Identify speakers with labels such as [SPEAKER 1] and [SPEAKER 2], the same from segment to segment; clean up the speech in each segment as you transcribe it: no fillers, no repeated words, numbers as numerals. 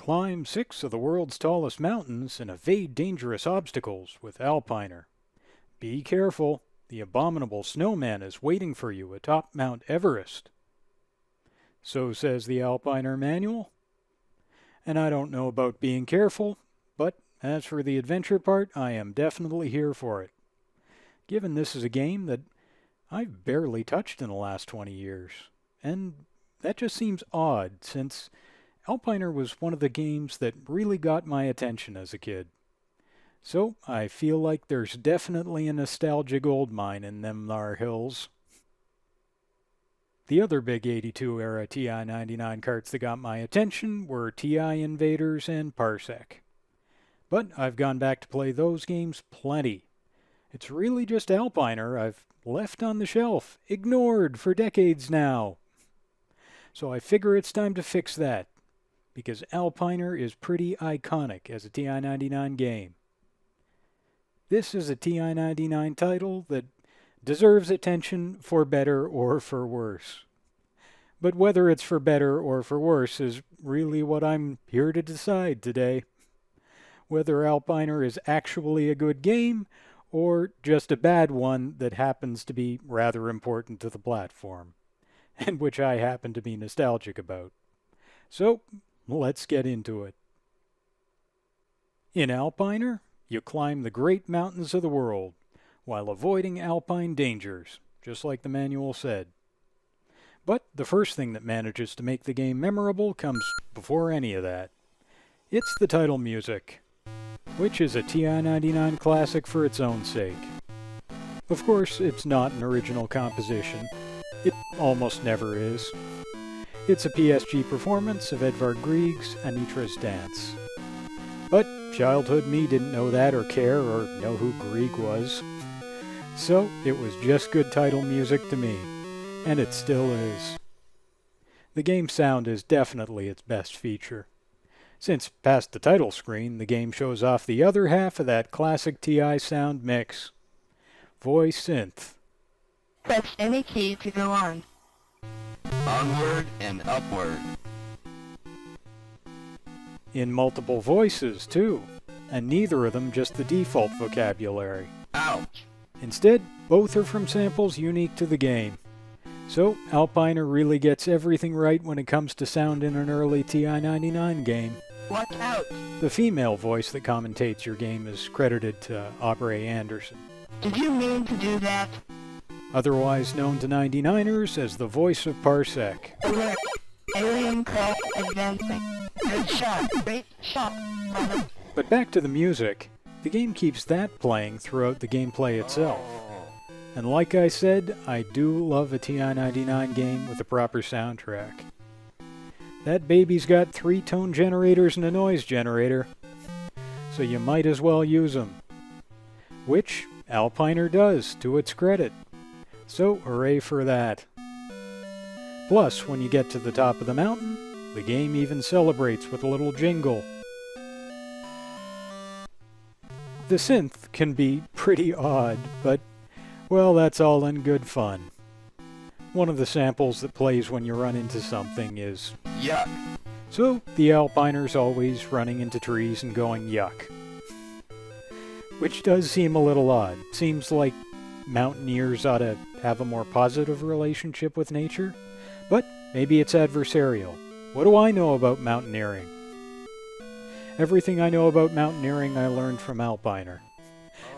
[SPEAKER 1] Climb 6 of the world's tallest mountains and evade dangerous obstacles with Alpiner. Be careful, the abominable snowman is waiting for you atop Mount Everest. So says the Alpiner manual. And I don't know about being careful, but as for the adventure part, I am definitely here for it. Given this is a game that I've barely touched in the last 20 years. And that just seems odd, since Alpiner was one of the games that really got my attention as a kid. So I feel like there's definitely a nostalgia goldmine in them thar hills. The other big 82 era TI-99 carts that got my attention were TI Invaders and Parsec. But I've gone back to play those games plenty. It's really just Alpiner I've left on the shelf, ignored for decades now. So I figure it's time to fix that, because Alpiner is pretty iconic as a TI-99 game. This is a TI-99 title that deserves attention for better or for worse. But whether it's for better or for worse is really what I'm here to decide today. Whether Alpiner is actually a good game, or just a bad one that happens to be rather important to the platform, and which I happen to be nostalgic about. So, let's get into it. In Alpiner, you climb the great mountains of the world, while avoiding alpine dangers, just like the manual said. But the first thing that manages to make the game memorable comes before any of that. It's the title music, which is a TI-99 classic for its own sake. Of course, it's not an original composition. It almost never is. It's a PSG performance of Edvard Grieg's Anitra's Dance. But childhood me didn't know that or care or know who Grieg was. So it was just good title music to me, and it still is. The game's sound is definitely its best feature. Since past the title screen, the game shows off the other half of that classic TI sound mix. Voice synth.
[SPEAKER 2] Press any key to go on.
[SPEAKER 3] Onward and upward.
[SPEAKER 1] In multiple voices, too, and neither of them just the default vocabulary.
[SPEAKER 3] Ouch!
[SPEAKER 1] Instead, both are from samples unique to the game. So, Alpiner really gets everything right when it comes to sound in an early TI-99 game.
[SPEAKER 2] Watch out!
[SPEAKER 1] The female voice that commentates your game is credited to Aubrey Anderson,
[SPEAKER 2] Did you mean to do that?
[SPEAKER 1] otherwise known to 99ers as the voice of Parsec.
[SPEAKER 2] Alert! Alien craft advancing. Good shot. Great shot, brother.
[SPEAKER 1] But back to the music, the game keeps that playing throughout the gameplay itself. And like I said, I do love a TI-99 game with a proper soundtrack. That baby's got 3 tone generators and a noise generator, so you might as well use them. Which Alpiner does, to its credit. So hooray for that. Plus, when you get to the top of the mountain, the game even celebrates with a little jingle. The synth can be pretty odd, but, well, that's all in good fun. One of the samples that plays when you run into something is
[SPEAKER 3] Yuck!
[SPEAKER 1] so the Alpiner's always running into trees and going yuck. Which does seem a little odd. Seems like mountaineers ought to have a more positive relationship with nature, but maybe it's adversarial. What do I know about mountaineering? Everything I know about mountaineering I learned from Alpiner,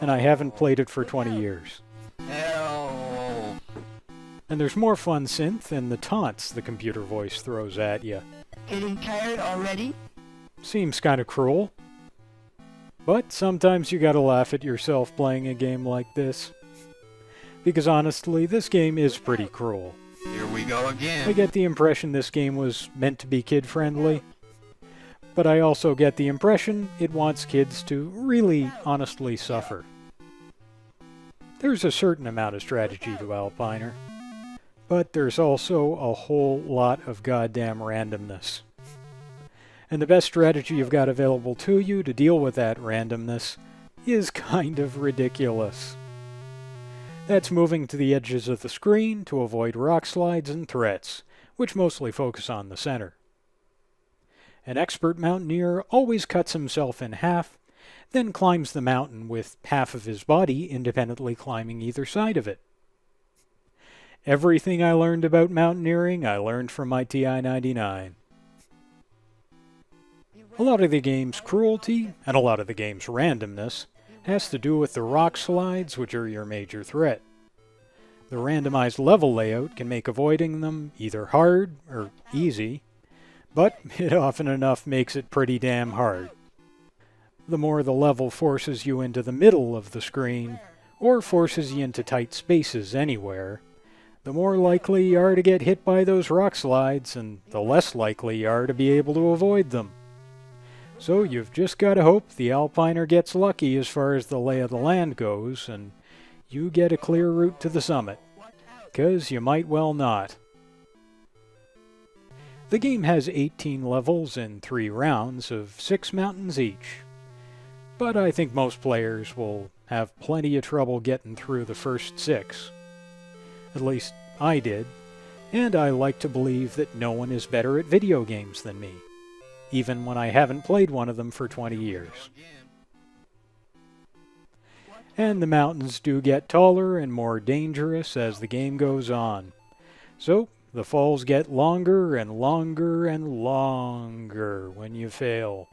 [SPEAKER 1] and I haven't played it for 20 years.
[SPEAKER 3] Help!
[SPEAKER 1] And there's more fun synth than the taunts the computer voice throws at you.
[SPEAKER 2] Getting tired already?
[SPEAKER 1] Seems kind of cruel. But sometimes you gotta laugh at yourself playing a game like this. Because honestly, this game is pretty cruel.
[SPEAKER 3] Here we go
[SPEAKER 1] I
[SPEAKER 3] again.
[SPEAKER 1] get the impression this game was meant to be kid-friendly. But I also get the impression it wants kids to really honestly suffer. There's a certain amount of strategy to Alpiner. But there's also a whole lot of goddamn randomness. And the best strategy you've got available to you to deal with that randomness is kind of ridiculous. That's moving to the edges of the screen to avoid rock slides and threats, which mostly focus on the center. An expert mountaineer always cuts himself in half, then climbs the mountain with half of his body independently climbing either side of it. Everything I learned about mountaineering, I learned from my TI-99. A lot of the game's cruelty, and a lot of the game's randomness, has to do with the rock slides, which are your major threat. The randomized level layout can make avoiding them either hard or easy, but it often enough makes it pretty damn hard. The more the level forces you into the middle of the screen, or forces you into tight spaces anywhere, the more likely you are to get hit by those rock slides, and the less likely you are to be able to avoid them. So you've just got to hope the Alpiner gets lucky as far as the lay of the land goes, and you get a clear route to the summit, 'cause you might well not. The game has 18 levels in 3 rounds of 6 mountains each, but I think most players will have plenty of trouble getting through the first 6. At least I did, and I like to believe that no one is better at video games than me, even when I haven't played one of them for 20 years. And the mountains do get taller and more dangerous as the game goes on, so the falls get longer and longer and longer when you fail.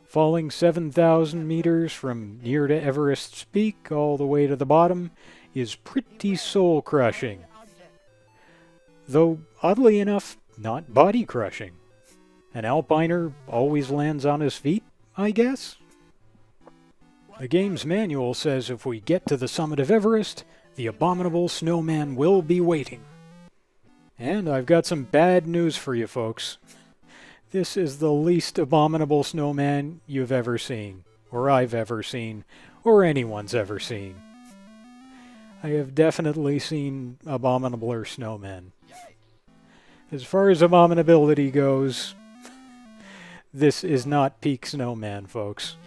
[SPEAKER 1] Falling 7,000 meters from near to Everest's peak all the way to the bottom is pretty soul-crushing. Though, oddly enough, not body-crushing. An Alpiner always lands on his feet, I guess? The game's manual says if we get to the summit of Everest, the abominable snowman will be waiting. And I've got some bad news for you folks. This is the least abominable snowman you've ever seen, or I've ever seen, or anyone's ever seen. I have definitely seen abominabler snowmen. As far as abominability goes, this is not peak snowman, folks.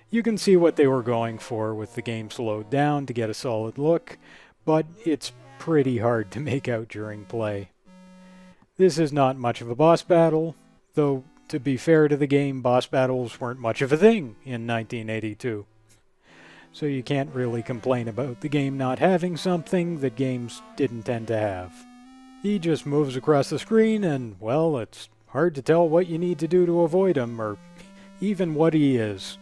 [SPEAKER 1] You can see what they were going for with the game slowed down to get a solid look, but it's pretty hard to make out during play. This is not much of a boss battle, though to be fair to the game, boss battles weren't much of a thing in 1982. So you can't really complain about the game not having something that games didn't tend to have. He just moves across the screen and, well, it's hard to tell what you need to do to avoid him, or even what he is.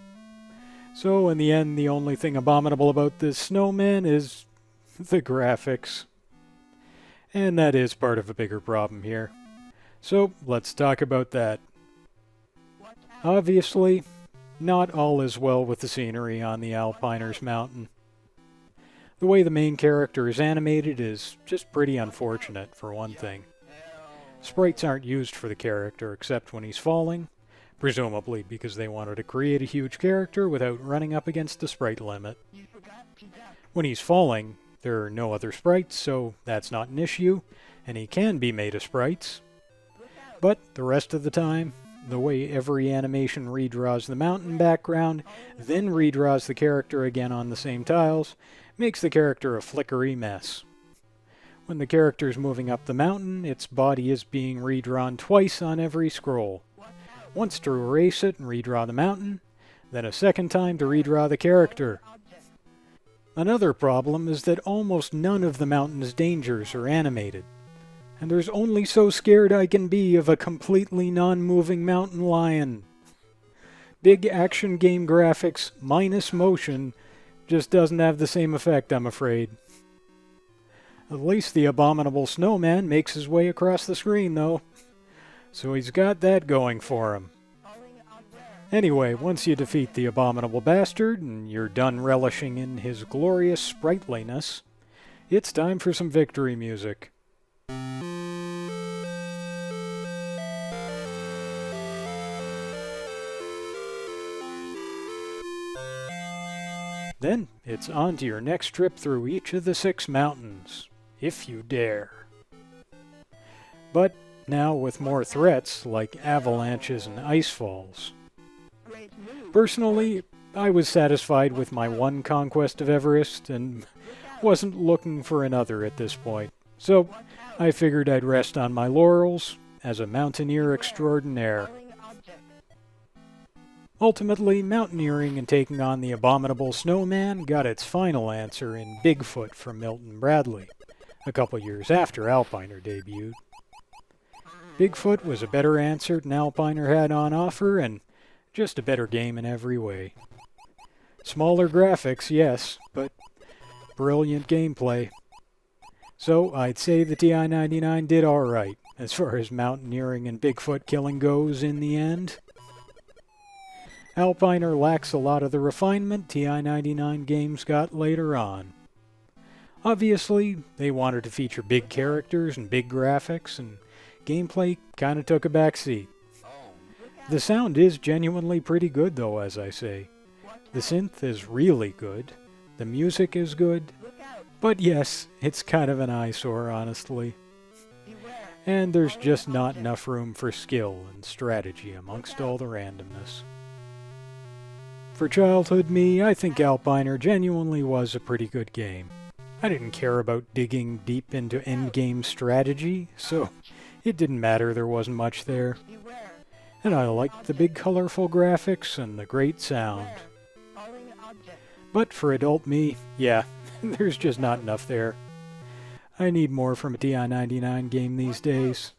[SPEAKER 1] So in the end, the only thing abominable about this snowman is the graphics. And that is part of a bigger problem here. So let's talk about that. Obviously, not all is well with the scenery on the Alpiner's mountain. The way the main character is animated is just pretty unfortunate, for one thing. Sprites aren't used for the character except when he's falling, presumably because they wanted to create a huge character without running up against the sprite limit. When he's falling, there are no other sprites, so that's not an issue, and he can be made of sprites. But the rest of the time, the way every animation redraws the mountain background, then redraws the character again on the same tiles, makes the character a flickery mess. When the character's moving up the mountain, its body is being redrawn twice on every scroll. Once to erase it and redraw the mountain, then a second time to redraw the character. Another problem is that almost none of the mountain's dangers are animated, and there's only so scared I can be of a completely non-moving mountain lion. Big action game graphics minus motion just doesn't have the same effect, I'm afraid. At least the abominable snowman makes his way across the screen, though. So he's got that going for him. Anyway, once you defeat the abominable bastard, and you're done relishing in his glorious sprightliness, it's time for some victory music. Then, it's on to your next trip through each of the 6 mountains, if you dare. But now with more threats like avalanches and ice falls. Personally, I was satisfied with my one conquest of Everest and wasn't looking for another at this point. So I figured I'd rest on my laurels as a mountaineer extraordinaire.
[SPEAKER 2] Following object.
[SPEAKER 1] Ultimately, mountaineering and taking on the abominable snowman got its final answer in Bigfoot from Milton Bradley, a couple years after Alpiner debuted. Bigfoot was a better answer than Alpiner had on offer, and just a better game in every way. Smaller graphics, yes, but brilliant gameplay. So I'd say the TI-99 did alright, as far as mountaineering and Bigfoot killing goes in the end. Alpiner lacks a lot of the refinement TI-99 games got later on. Obviously, they wanted to feature big characters and big graphics, and gameplay kinda took a backseat. The sound is genuinely pretty good though, as I say. The synth is really good, the music is good,
[SPEAKER 2] Look out.
[SPEAKER 1] but yes, it's kind of an eyesore, honestly.
[SPEAKER 2] Beware.
[SPEAKER 1] And there's just not enough room for skill and strategy amongst all the randomness. For childhood me, I think Alpiner genuinely was a pretty good game. I didn't care about digging deep into endgame strategy, so it didn't matter there wasn't much there.
[SPEAKER 2] Beware.
[SPEAKER 1] And I liked the big colorful graphics and the great sound.
[SPEAKER 2] Following object.
[SPEAKER 1] But for adult me, yeah, there's just not enough there. I need more from a TI-99 game these days.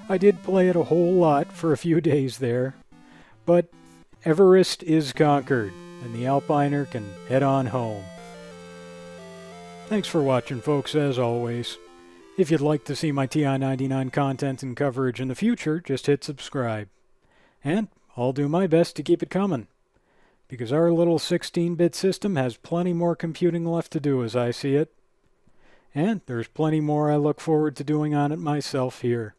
[SPEAKER 1] I did play it a whole lot for a few days there, but Everest is conquered, and the Alpiner can head on home. Thanks for watching, folks, as always. If you'd like to see my TI-99 content and coverage in the future, just hit subscribe. And I'll do my best to keep it coming, because our little 16-bit system has plenty more computing left to do as I see it. And there's plenty more I look forward to doing on it myself here.